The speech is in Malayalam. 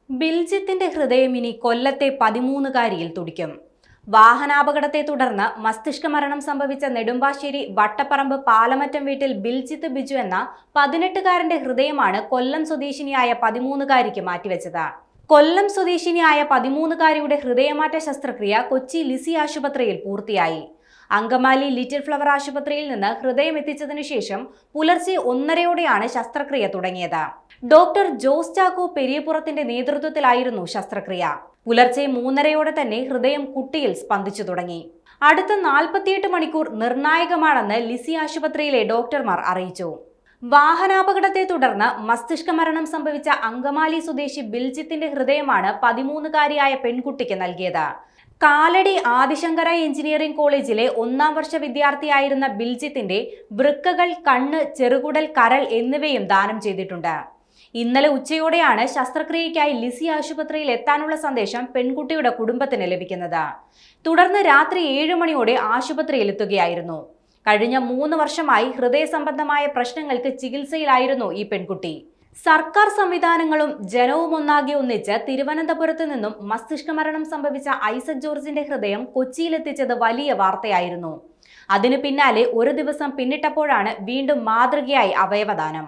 ബിൽജിത്തിന്റെ ഹൃദയം ഇനി കൊല്ലത്തെ 13-കാരിയിൽ തുടിക്കും. വാഹനാപകടത്തെ തുടർന്ന് മസ്തിഷ്ക മരണം സംഭവിച്ച നെടുമ്പാശ്ശേരി വട്ടപ്പറമ്പ് പാലമറ്റം വീട്ടിൽ ബിൽജിത്ത് ബിജു എന്ന 18-കാരന്റെ ഹൃദയമാണ് കൊല്ലം സ്വദേശിനിയായ 13-കാരിക്ക് മാറ്റിവെച്ചത്. കൊല്ലം സ്വദേശിനിയായ 13-കാരിയുടെ ഹൃദയമാറ്റ ശസ്ത്രക്രിയ കൊച്ചി ലിസി ആശുപത്രിയിൽ പൂർത്തിയായി. അങ്കമാലി ലിറ്റിൽ ഫ്ലവർ ആശുപത്രിയിൽ നിന്ന് ഹൃദയം എത്തിച്ചതിനു ശേഷം പുലർച്ചെ 1:30-ഓടെയാണ് ശസ്ത്രക്രിയ തുടങ്ങിയത്. ഡോക്ടർ ജോസ് ചാക്കോ പെരിയപുറത്തിന്റെ നേതൃത്വത്തിലായിരുന്നു ശസ്ത്രക്രിയ. പുലർച്ചെ 3:30-ഓടെ തന്നെ ഹൃദയം കുട്ടിയിൽ സ്പന്ദിച്ചു തുടങ്ങി. അടുത്ത 48 മണിക്കൂർ നിർണായകമാണെന്ന് ലിസി ആശുപത്രിയിലെ ഡോക്ടർമാർ അറിയിച്ചു. വാഹനാപകടത്തെ തുടർന്ന് മസ്തിഷ്ക മരണം സംഭവിച്ച അങ്കമാലി സ്വദേശി ബിൽജിത്തിന്റെ ഹൃദയമാണ് 13-കാരിയായ പെൺകുട്ടിക്ക് നൽകിയത്. കാലടി ആദിശങ്കര എഞ്ചിനീയറിംഗ് കോളേജിലെ 1-ാം വർഷ വിദ്യാർത്ഥിയായിരുന്ന ബിൽജിത്തിന്റെ വൃക്കകൾ, കണ്ണ്, ചെറുകുടൽ, കരൾ എന്നിവയും ദാനം ചെയ്തിട്ടുണ്ട്. ഇന്നലെ ഉച്ചയോടെയാണ് ശസ്ത്രക്രിയയ്ക്കായി ലിസി ആശുപത്രിയിൽ എത്താനുള്ള സന്ദേശം പെൺകുട്ടിയുടെ കുടുംബത്തിന് ലഭിക്കുന്നത്. തുടർന്ന് രാത്രി 7 മണിയോടെ ആശുപത്രിയിൽ എത്തുകയായിരുന്നു. കഴിഞ്ഞ 3 വർഷമായി ഹൃദയ സംബന്ധമായ പ്രശ്നങ്ങൾക്ക് ചികിത്സയിലായിരുന്നു ഈ പെൺകുട്ടി. സർക്കാർ സംവിധാനങ്ങളും ജനവും ഒന്നിച്ച് തിരുവനന്തപുരത്ത് നിന്നും മസ്തിഷ്ക മരണം സംഭവിച്ച ഐസക് ജോർജിന്റെ ഹൃദയം കൊച്ചിയിലെത്തിച്ചത് വലിയ വാർത്തയായിരുന്നു. അതിനു പിന്നാലെ ഒരു ദിവസം പിന്നിട്ടപ്പോഴാണ് വീണ്ടും മാതൃകയായി അവയവദാനം.